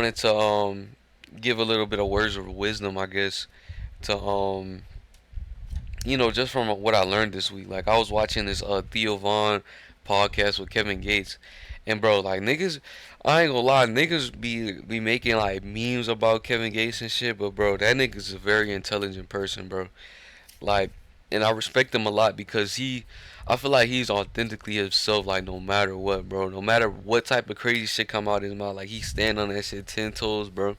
wanted to give a little bit of words of wisdom, I guess, to just from what I learned this week. Like I was watching this Theo Vaughn podcast with Kevin Gates, and bro, like niggas, I ain't gonna lie, niggas be making like memes about Kevin Gates and shit, but bro, that nigga's a very intelligent person, bro. Like, and I respect him a lot because I feel like he's authentically himself. Like no matter what, bro, no matter what type of crazy shit come out of his mouth, like he stand on that shit 10 toes, bro.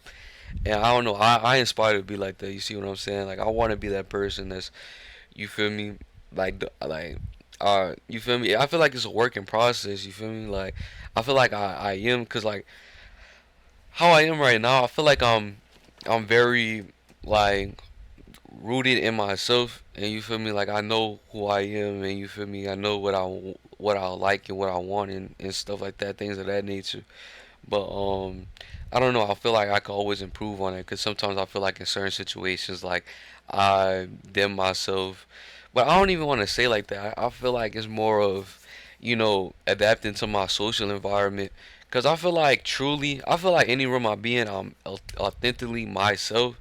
And I don't know, I inspire to be like that. You see what I'm saying? Like I want to be that person that's, you feel me? You feel me? I feel like it's a work in process. You feel me? Like, I feel like I am, cause like how I am right now, I feel like I'm very like rooted in myself, and you feel me? Like I know who I am, and you feel me? I know what I like and what I want and stuff like that, things of that nature. But I don't know. I feel like I could always improve on it because sometimes I feel like in certain situations, like I dim myself. But I don't even want to say like that. I feel like it's more of, adapting to my social environment. Cause I feel like truly, I feel like any room I be in, I'm authentically myself.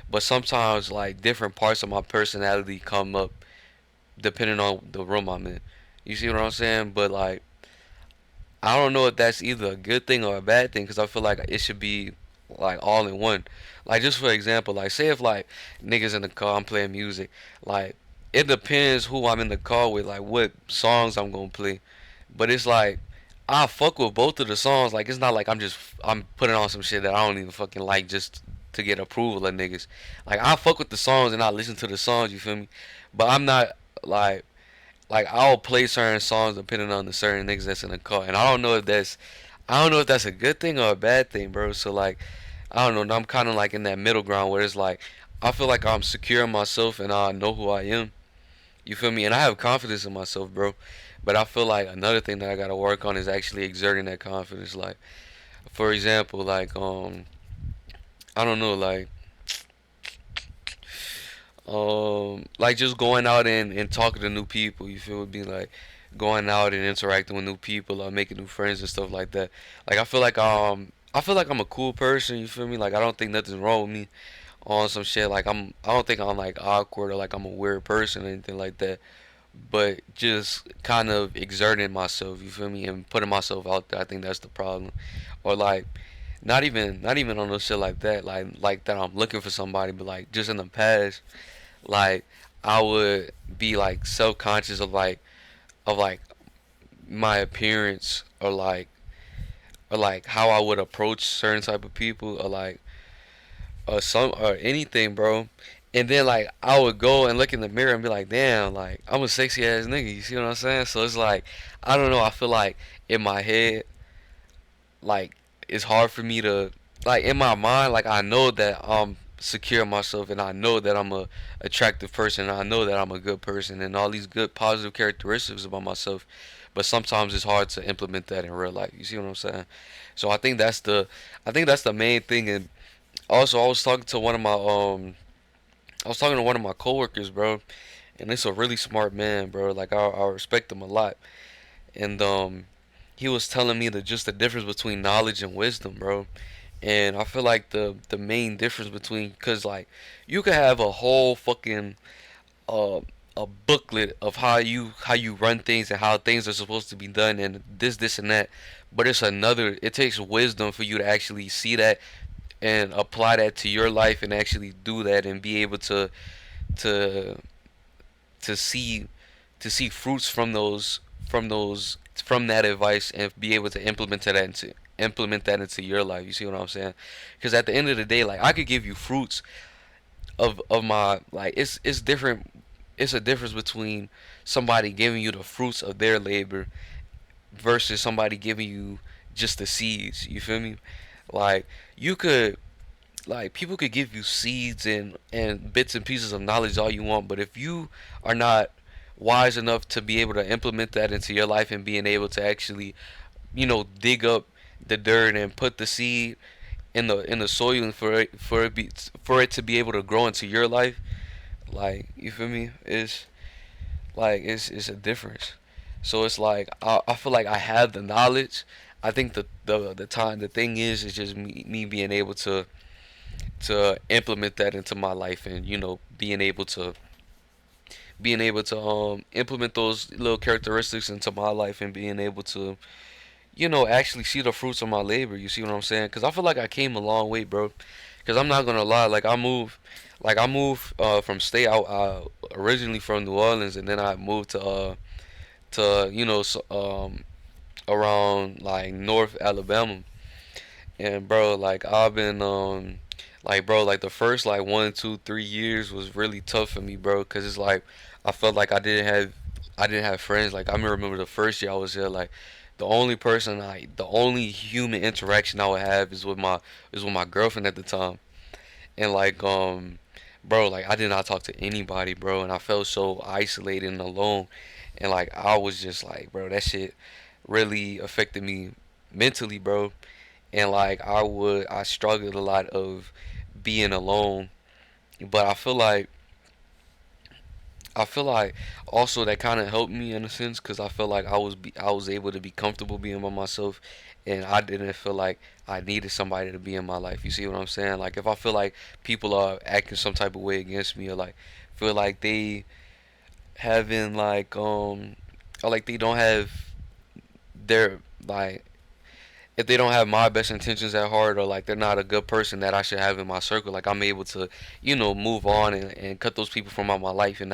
But sometimes like different parts of my personality come up depending on the room I'm in. You see what I'm saying? But like I don't know if that's either a good thing or a bad thing because I feel like it should be like all in one. Like just for example, like say if like niggas in the car, I'm playing music, like it depends who I'm in the car with, like what songs I'm gonna play. But it's like I fuck with both of the songs. Like it's not like I'm putting on some shit that I don't even fucking like just to get approval of niggas. Like I fuck with the songs and I listen to the songs. You feel me? But I'm not like I'll play certain songs depending on the certain niggas that's in the car, and I don't know if that's a good thing or a bad thing, bro. So like I don't know. I'm kind of like in that middle ground where it's like I feel like I'm secure in myself and I know who I am. You feel me? And I have confidence in myself, bro. But I feel like another thing that I gotta work on is actually exerting that confidence. Like for example, like I don't know, like just going out and talking to new people. You feel me? Like going out and interacting with new people or making new friends and stuff like that. Like I feel like I'm a cool person. You feel me? Like I don't think nothing's wrong with me on some shit. Like I don't think I'm like awkward or like I'm a weird person or anything like that. But just kind of exerting myself. You feel me? And putting myself out there. I think that's the problem. Or like not even on no shit like that. Like that I'm looking for somebody, but like just in the past like I would be like self conscious of like my appearance or like how I would approach certain type of people or anything, bro. And then like I would go and look in the mirror and be like, damn, like I'm a sexy ass nigga. You see what I'm saying? So it's like I don't know. I feel like in my head, like it's hard for me to like in my mind, like I know that I'm secure in myself and I know that I'm a attractive person and I know that I'm a good person and all these good positive characteristics about myself. But sometimes it's hard to implement that in real life. You see what I'm saying? So I think that's the main thing. And also I was talking to one of my coworkers, bro, and it's a really smart man, bro. Like I respect him a lot. And he was telling me that just the difference between knowledge and wisdom, bro. And I feel like the main difference between, cause like you could have a whole fucking uh a booklet of how you run things and how things are supposed to be done and this and that, but it takes wisdom for you to actually see that and apply that to your life and actually do that and be able to to see fruits from that advice and be able to implement that into your life. You see what I'm saying? Because at the end of the day, like I could give you fruits of my like it's different. It's a difference between somebody giving you the fruits of their labor versus somebody giving you just the seeds. You feel me? Like you could like people could give you seeds and bits and pieces of knowledge all you want, but if you are not wise enough to be able to implement that into your life and being able to actually dig up the dirt and put the seed in the soil and for it to be able to grow into your life, like you feel me, it's a difference. So it's like I feel like I have the knowledge, I think the thing is just me being able to implement that into my life, and being able to implement those little characteristics into my life, and being able to actually see the fruits of my labor. You see what I'm saying? Because I feel like I came a long way, bro. Because I'm not gonna lie, like I moved from state out originally from New Orleans, and then I moved to around like North Alabama. And bro, like I've been like bro, like the first like 1, 2, 3 years was really tough for me, bro, cause it's like I felt like I didn't have friends. Like I remember the first year I was there, like the only human interaction I would have is with my girlfriend at the time. And like bro, like I did not talk to anybody, bro, and I felt so isolated and alone. And like I was just like, bro, that shit really affected me mentally, bro. And like I struggled a lot of being alone. But I feel like also that kind of helped me in a sense, because I felt like I was able to be comfortable being by myself, and I didn't feel like I needed somebody to be in my life. You see what I'm saying? Like if I feel like people are acting some type of way against me, or like feel like they having like or like they don't have their like if they don't have my best intentions at heart, or like they're not a good person that I should have in my circle, like I'm able to move on, and cut those people from out my life, and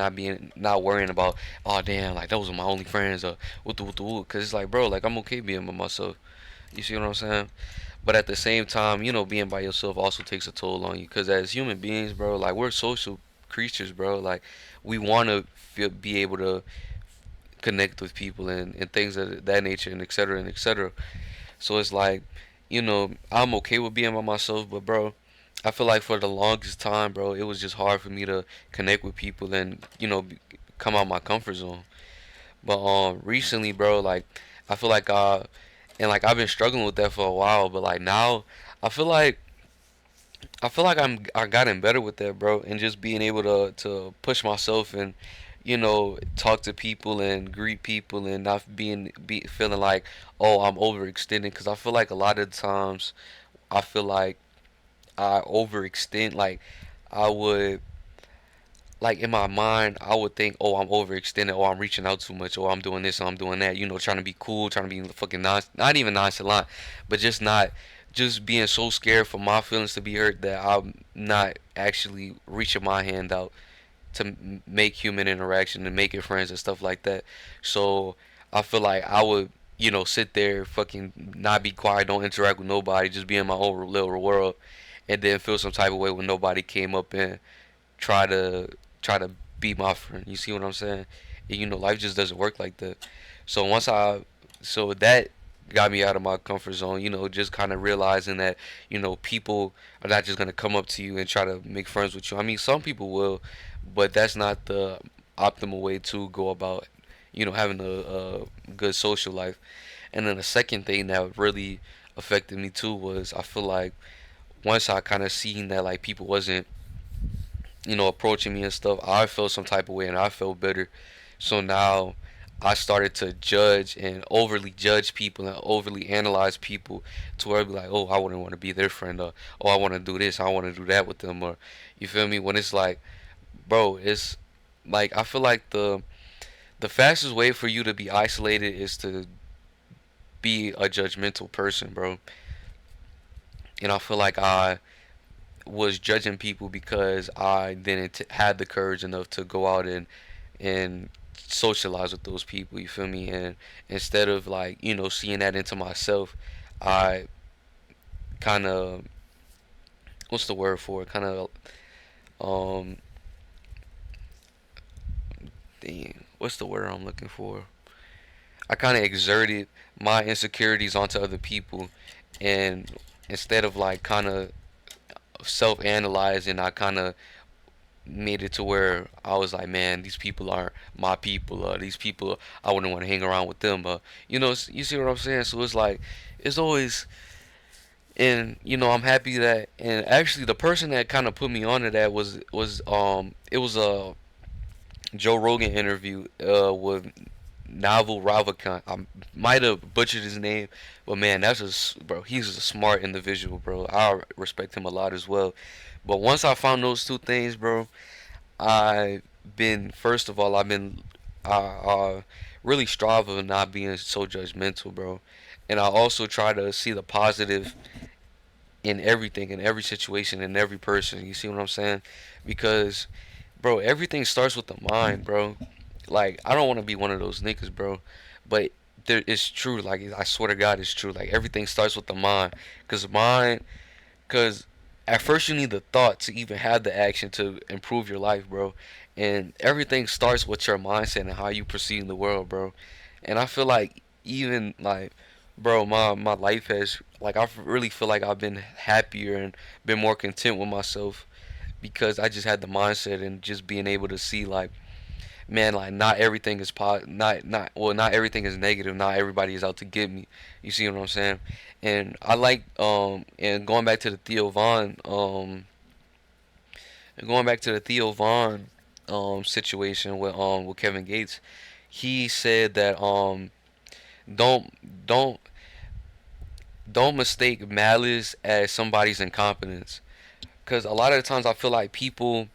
not worrying about, oh damn, like those are my only friends, or what the because it's like, bro, like I'm okay being by myself. You see what I'm saying? But at the same time, being by yourself also takes a toll on you, because as human beings, bro, like we're social creatures, bro. Like we want to be able to connect with people, and things of that nature, and etc. and etc. So it's like, I'm okay with being by myself, but bro, I feel like for the longest time, bro, it was just hard for me to connect with people, and come out my comfort zone. But recently, bro, like I feel like and like I've been struggling with that for a while, but like now, I feel like I gotten better with that, bro, and just being able to push myself, and talk to people and greet people, and not be feeling like, oh, I'm overextending, because I feel like a lot of times I feel like I overextend. Like I would, like in my mind I would think, oh, I'm overextending, oh, I'm reaching out too much, oh, I'm doing this, oh, I'm doing that, trying to be cool, trying to be fucking not even nonchalant, but just being so scared for my feelings to be hurt, that I'm not actually reaching my hand out to make human interaction and making friends and stuff like that. So I feel like I would, sit there, fucking not be quiet, don't interact with nobody, just be in my own little world, and then feel some type of way when nobody came up and try to try to be my friend. You see what I'm saying? And, life just doesn't work like that. So so that got me out of my comfort zone. Just kind of realizing that people are not just gonna come up to you and try to make friends with you. I mean, some people will, but that's not the optimal way to go about having a good social life. And then the second thing that really affected me too was, I feel like once I kind of seen that like people wasn't approaching me and stuff, I felt some type of way, and I felt better. So now I started to judge and overly judge people and overly analyze people, to where I'd be like, oh, I wouldn't want to be their friend, or oh, I want to do this, I want to do that with them, or you feel me? When it's like, bro, it's like I feel like the fastest way for you to be isolated is to be a judgmental person, bro. And I feel like I was judging people because I didn't have the courage enough to go out and socialize with those people. You feel me? And instead of like seeing that into myself, I kind of, what's the word for it? Kind of um what's the word I'm looking for? I kind of exerted my insecurities onto other people, and instead of like kind of self-analyzing, I kind of made it to where I was like, man, these people aren't my people. These people, I wouldn't want to hang around with them. You see what I'm saying? So it's like, it's always, and I'm happy that, and actually the person that kind of put me onto that was it was a Joe Rogan interview with Naval Ravikant. I might have butchered his name, but man, that's just bro. He's a smart individual, bro. I respect him a lot as well. But once I found those two things, bro, I've been first of all, I've been really strive of not being so judgmental, bro. And I also try to see the positive in everything, in every situation, in every person. You see what I'm saying? Because, bro, everything starts with the mind, bro. Like, I don't want to be one of those niggas, bro. But it's true. Like, I swear to God, it's true. Like, everything starts with the mind. Cause at first you need the thought to even have the action to improve your life, bro. And everything starts with your mindset and how you perceive the world, bro. And I feel like even like, bro, my life has like I really feel like I've been happier and been more content with myself because I just had the mindset and just being able to see like, man, like not everything is not everything is negative. Not everybody is out to get me. You see what I'm saying? And I like and going back to the Theo Vaughn going back to the Theo Vaughn situation with Kevin Gates, he said that don't don't don't mistake malice as somebody's incompetence. Cause a lot of the times I feel like people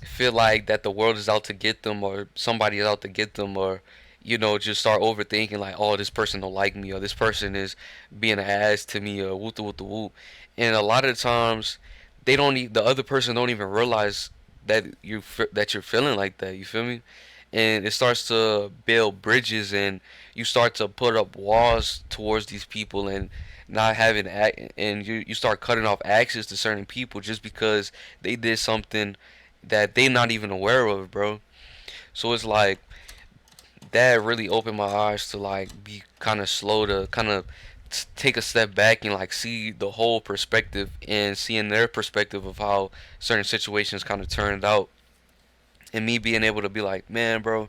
feel like that the world is out to get them or somebody is out to get them or just start overthinking like, oh, this person don't like me or this person is being an ass to me or whoop the whoop the whoop. And a lot of the times the other person don't even realize that that you're feeling like that. You feel me? And it starts to build bridges and you start to put up walls towards these people and not having and you start cutting off access to certain people just because they did something that they not even aware of, bro. So it's like that really opened my eyes to like be kind of slow to kind of take a step back and like see the whole perspective and seeing their perspective of how certain situations kind of turned out and me being able to be like, man, bro,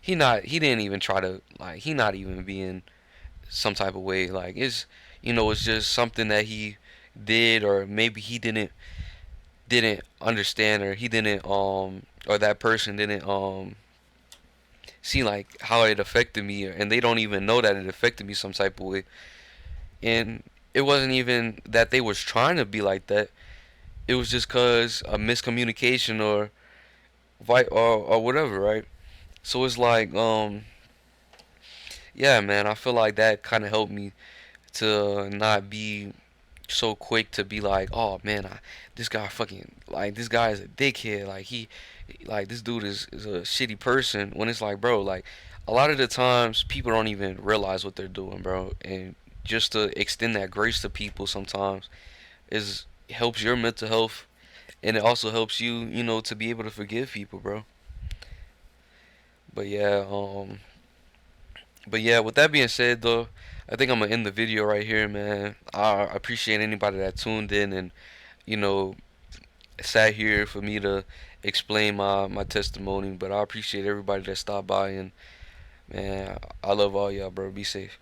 he didn't even try to like he not even being some type of way like it's just something that he did or maybe he didn't understand or he didn't or that person didn't see like how it affected me and they don't even know that it affected me some type of way and it wasn't even that they was trying to be like that. It was just cause a miscommunication or whatever, right? So it's like yeah, man, I feel like that kind of helped me to not be so quick to be like, oh man, this guy fucking like this guy is a dickhead. Like like this dude is a shitty person. When it's like, bro, like a lot of the times people don't even realize what they're doing, bro. And just to extend that grace to people sometimes is helps your mental health, and it also helps you, to be able to forgive people, bro. But yeah, with that being said, though, I think I'm gonna end the video right here, man. I appreciate anybody that tuned in and you know sat here for me to explain my testimony. But I appreciate everybody that stopped by and man, I love all y'all, bro. Be safe.